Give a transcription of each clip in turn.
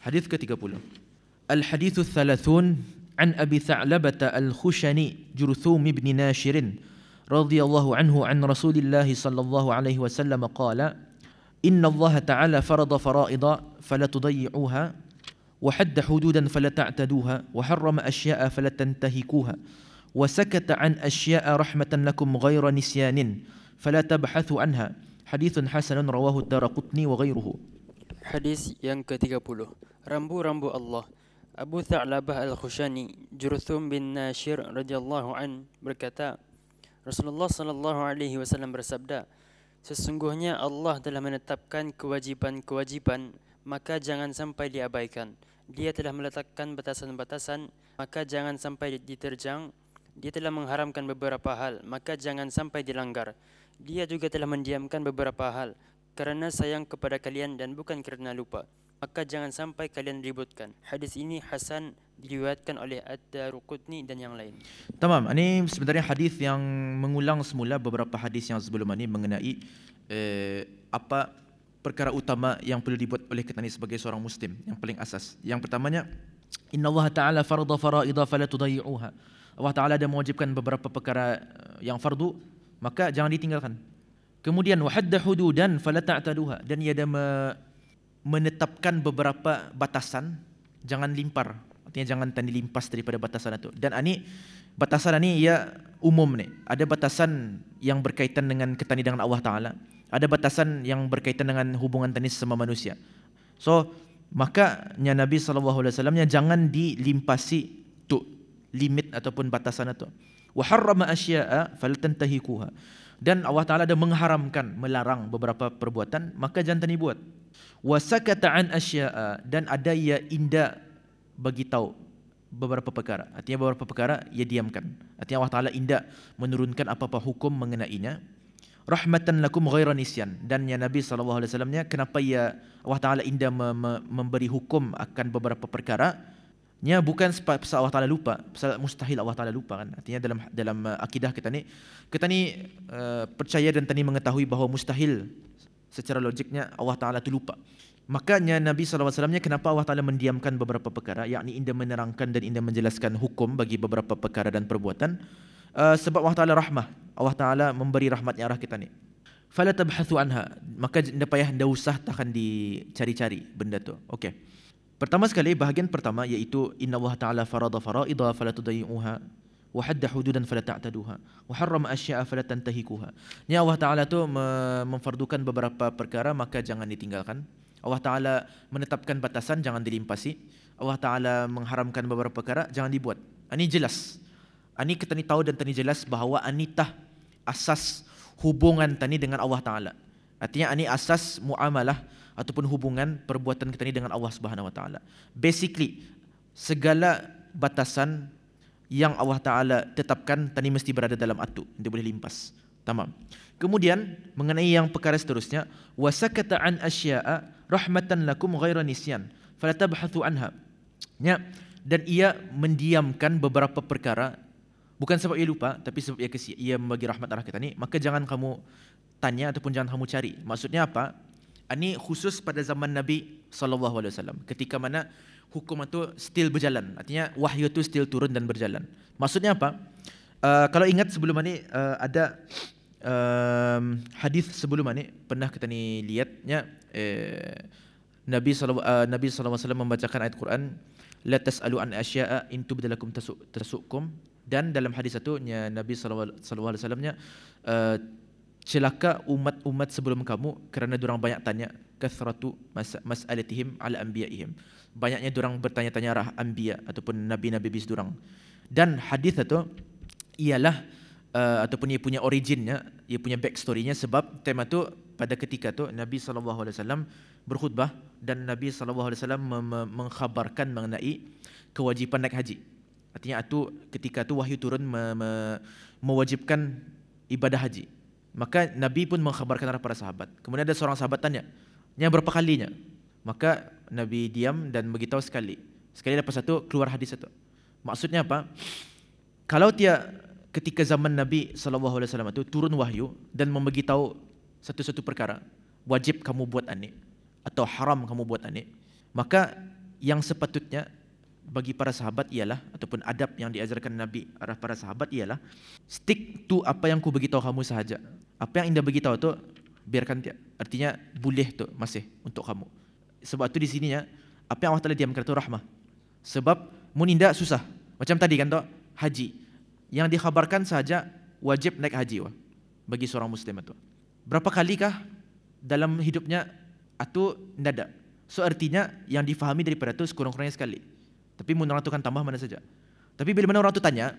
Hadis ke-30. Al-hadithu thalathun an Abi Tha'labah al-Khushani Jurthum ibn Nashir radhiyallahu anhu an Rasulillah sallallahu alaihi wasallam qala inna Allah ta'ala farada fara'ida fala tudayyi'uha wa hadda hududan fala ta'taduha wa harrama asya'a fala tantahikuha wa sakata an asya'a rahmatan lakum ghayra nisyanin fala tabhathu anha. Hadithun hasanun rawahu ad-Daraqutni wa ghayruhu. Hadis yang ke-30. Rambu-rambu Allah. Abu Tha'labah al-Khushani Jurthum bin Nashir radhiyallahu an berkata, Rasulullah sallallahu alaihi wasallam bersabda, sesungguhnya Allah telah menetapkan kewajipan-kewajipan, maka jangan sampai diabaikan. Dia telah meletakkan batasan-batasan, maka jangan sampai diterjang. Dia telah mengharamkan beberapa hal, maka jangan sampai dilanggar. Dia juga telah mendiamkan beberapa hal kerana sayang kepada kalian dan bukan kerana lupa, maka jangan sampai kalian ributkan. Hadis ini hasan, diriwayatkan oleh Ad-Daraqutni dan yang lain. Tamam, ini sebenarnya hadis yang mengulang semula beberapa hadis yang sebelum ini mengenai apa perkara utama yang perlu dibuat oleh kita ni sebagai seorang muslim, yang paling asas. Yang pertamanya, innallaha ta'ala farada fara'ida fala tudayyi'uha. Allah Ta'ala dah mewajibkan beberapa perkara yang fardu, maka jangan ditinggalkan. Kemudian wahadda hududan fala ta'taduha, dan ia dah menetapkan beberapa batasan, jangan limpar. Artinya jangan tadi limpas daripada batasan itu. Dan ini batasan ini ia umum ni. Ada batasan yang berkaitan dengan ketani dengan Allah Ta'ala. Ada batasan yang berkaitan dengan hubungan tani sesama manusia. So, makanya Nabi SAW jangan dilimpasi tu limit ataupun batasan itu. Wa harrama asya'a faltantahikuha. Dan Allah Ta'ala ada mengharamkan, melarang beberapa perbuatan, maka jangan tani buat. Wa sakata an asya'a, dan ada ia inda bagi tahu beberapa perkara. Artinya beberapa perkara ia diamkan. Artinya Allah Ta'ala inda menurunkan apa-apa hukum mengenainya. Rahmatan lakum ghaira nisyan. Dan ya Nabi SAW kenapa ya Allah Ta'ala inda memberi hukum akan beberapa perkara? Nya bukan sebab Allah Ta'ala lupa, sebab mustahil Allah Ta'ala lupa kan. Artinya dalam akidah kita ni percaya dan tani mengetahui bahawa mustahil secara logiknya Allah Ta'ala itu lupa. Makanya Nabi SAW kenapa Allah Ta'ala mendiamkan beberapa perkara, yakni indah menerangkan dan indah menjelaskan hukum bagi beberapa perkara dan perbuatan, sebab Allah Ta'ala rahmah. Allah Ta'ala memberi rahmatnya arah kita ni. Fala tabhathu anha, maka anda payah, anda usah takkan dicari-cari benda tu. Okey. Pertama sekali, bahagian pertama iaitu inna Allah Ta'ala farada fara'ida fala tudayyi'uha wa hadda hududan fala ta'taduha wa harrama asya'a fala tantahikuha. Ni Allah Ta'ala tu memfardukan beberapa perkara, maka jangan ditinggalkan. Allah Ta'ala menetapkan batasan, jangan dilimpasi. Allah Ta'ala mengharamkan beberapa perkara, jangan dibuat. Ini jelas. Ini kita ni tahu dan tani jelas bahawa ini tah asas hubungan tani dengan Allah Ta'ala. Artinya ini asas muamalah ataupun hubungan perbuatan kita ni dengan Allah Subhanahu Wa Taala. Basically, segala batasan yang Allah Taala tetapkan tadi mesti berada dalam atu, dia boleh limpas. Tamam. Kemudian mengenai yang perkara seterusnya, wasakata an asya'a rahmatan lakum ghaira nisyan fala tabhathu anha. Ya, dan ia mendiamkan beberapa perkara bukan sebab ia lupa, tapi sebab ia membagi rahmat arah kita ni, maka jangan kamu tanya ataupun jangan kamu cari. Maksudnya apa? Ini khusus pada zaman Nabi SAW, ketika mana hukum itu still berjalan. Artinya wahyu itu still turun dan berjalan. Maksudnya apa? Kalau ingat sebelum ini ada hadis sebelum ini pernah kita ni lihatnya, Nabi SAW membacakan ayat Quran, la tas'alu an asya'a in tubda lakum tasukum. Dan dalam hadis itu Nabi SAW celaka umat-umat sebelum kamu kerana dorang banyak tanya, kathratu mas'alatihim ala anbiya'ihim. Banyaknya dorang bertanya-tanya arah anbiya ataupun nabi-nabi bis dorang. Dan hadis itu ialah ataupun ia punya originnya, ia punya backstory-nya, sebab tema tu pada ketika tu Nabi SAW berkhutbah dan Nabi SAW mengkhabarkan mengenai kewajipan naik haji. Artinya ketika tu wahyu turun mewajibkan ibadah haji. Maka Nabi pun mengkhabarkan kepada para sahabat. Kemudian ada seorang sahabat tanya, yang berapa kalinya? Maka Nabi diam dan beritahu sekali. Sekali lepas satu keluar hadis itu. Maksudnya apa? Kalau ketika zaman Nabi SAW itu turun wahyu dan memberitahu satu-satu perkara, wajib kamu buat ini atau haram kamu buat ini, maka yang sepatutnya bagi para sahabat ialah, ataupun adab yang diajarkan Nabi arah para sahabat ialah, stick to apa yang ku beritahu kamu sahaja. Apa yang Anda beritahu tu biarkan dia. Artinya boleh tu masih untuk kamu. Sebab tu di sininya apa yang Allah Taala diamkan tu rahmah. Sebab mun inda susah. Macam tadi kan tu haji. Yang dikhabarkan sahaja wajib naik haji bagi seorang muslim itu. Berapa kalikah dalam hidupnya atau tidak ada. So artinya yang difahami daripada itu sekurang-kurangnya sekali. Tapi mun orang tu kan tambah mana saja. Tapi bila mana orang tu tanya,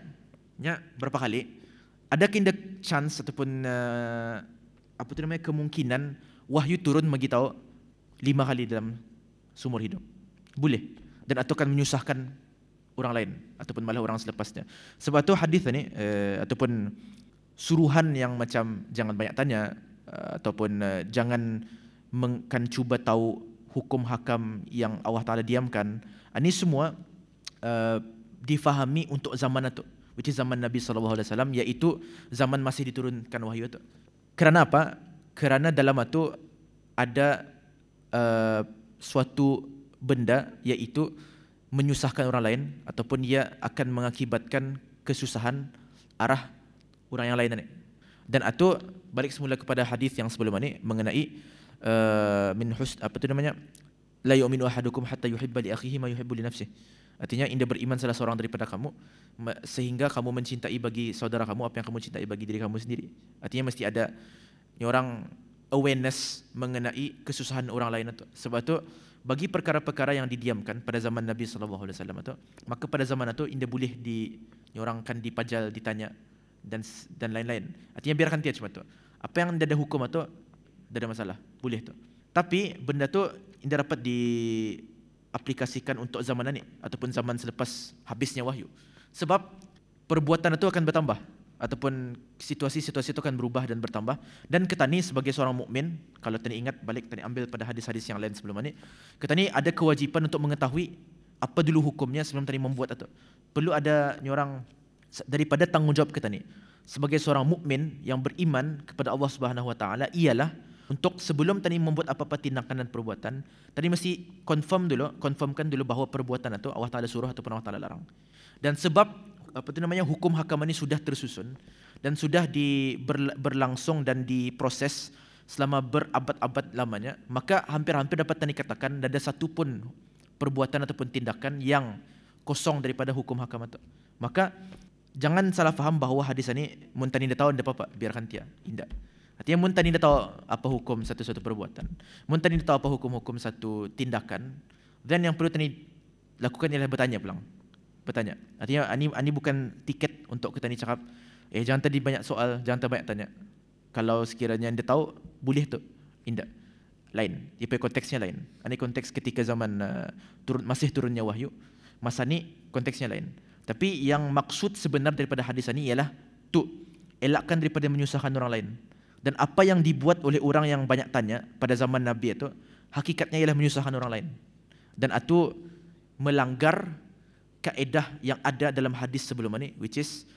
berapa kali, ada kinda chance ataupun apa tu namanya, kemungkinan wahyu turun bagi tahu 5 kali dalam seumur hidup. Boleh. Dan atau akan menyusahkan orang lain ataupun malah orang selepasnya. Sebab tu hadis ni ataupun suruhan yang macam jangan banyak tanya ataupun jangan kan cuba tahu hukum hakam yang Allah Taala diamkan. Ini semua difahami untuk zaman itu, which is zaman Nabi sallallahu alaihi wasallam, iaitu zaman masih diturunkan wahyu itu. Kerana apa? Kerana dalam itu ada suatu benda iaitu menyusahkan orang lain ataupun ia akan mengakibatkan kesusahan arah orang yang lain ni. Dan itu balik semula kepada hadis yang sebelum ini mengenai min husn apa tu namanya, la yu'minu ahadukum hatta yuhibba li akhihi ma yuhibbu li nafsihi. Artinya indah beriman salah seorang daripada kamu sehingga kamu mencintai bagi saudara kamu apa yang kamu cintai bagi diri kamu sendiri. Artinya mesti ada orang awareness mengenai kesusahan orang lain itu. Sebab itu bagi perkara-perkara yang didiamkan pada zaman Nabi sallallahu alaihi wasallam itu, maka pada zaman itu indah boleh orang kan dipajal, ditanya dan lain-lain. Artinya biarkan dia cuma tu. Apa yang ada hukum itu tidak ada masalah, boleh tu. Tapi benda tu indah dapat diaplikasikan untuk zaman ini ataupun zaman selepas habisnya wahyu. Sebab perbuatan itu akan bertambah ataupun situasi-situasi itu akan berubah dan bertambah. Dan kita ni sebagai seorang mukmin, kalau tadi ingat balik tadi ambil pada hadis-hadis yang lain sebelum ini, kita ni ada kewajipan untuk mengetahui apa dulu hukumnya sebelum tadi membuat itu. Perlu ada orang daripada tanggungjawab kita ni sebagai seorang mukmin yang beriman kepada Allah Subhanahu Wa Taala ialah untuk sebelum tadi membuat apa-apa tindakan dan perbuatan, tadi mesti confirmkan dulu bahawa perbuatan itu Allah Taala suruh ataupun Allah Taala larang. Dan sebab apa itu namanya, hukum hakam ini sudah tersusun dan sudah berlangsung dan diproses selama berabad-abad lamanya, maka hampir-hampir dapat dikatakan tidak ada satu pun perbuatan ataupun tindakan yang kosong daripada hukum hakam itu. Maka jangan salah faham bahawa hadis ini mun tani dah tahu tidak apa-apa, biarkan dia. Tidak. Artinya mun tani dah tahu apa hukum satu-satu perbuatan, mun tani dah tahu apa hukum-hukum satu tindakan, dan yang perlu tani lakukan ialah bertanya pulang. Bertanya. Artinya ini bukan tiket untuk kita ni cakap, jangan tadi banyak soal, jangan banyak tanya. Kalau sekiranya anda tahu, boleh tu. Indah. Lain. Dia punya konteksnya lain. Ini konteks ketika zaman masih turunnya wahyu. Masa ni konteksnya lain. Tapi yang maksud sebenar daripada hadis ini ialah elakkan daripada menyusahkan orang lain. Dan apa yang dibuat oleh orang yang banyak tanya pada zaman Nabi itu, hakikatnya ialah menyusahkan orang lain. Dan itu melanggar kaedah yang ada dalam hadis sebelum ini, which is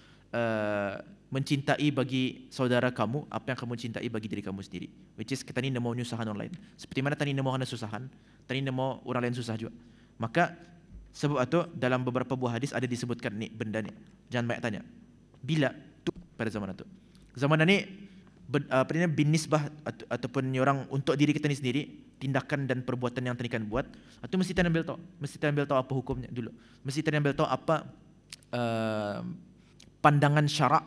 mencintai bagi saudara kamu apa yang kamu cintai bagi diri kamu sendiri, which is kita ni tidak mau menyusahkan orang lain. Seperti mana tadi tidak mau anda susahan, tadi tidak mau orang lain susah juga. Maka sebab itu dalam beberapa buah hadis ada disebutkan ni benda ni, jangan banyak tanya. Bila tu pada zaman itu, zaman ini apa ini binisbah ataupun orang untuk diri kita ni sendiri, tindakan dan perbuatan yang tadi kan buat, itu mesti kita ambil tahu apa hukumnya dulu. Mesti kita ambil tahu apa pandangan syarak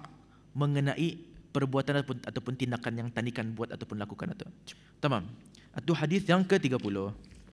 mengenai perbuatan ataupun tindakan yang tadi kan buat ataupun lakukan itu. Tamam. Itu hadis yang ke-30.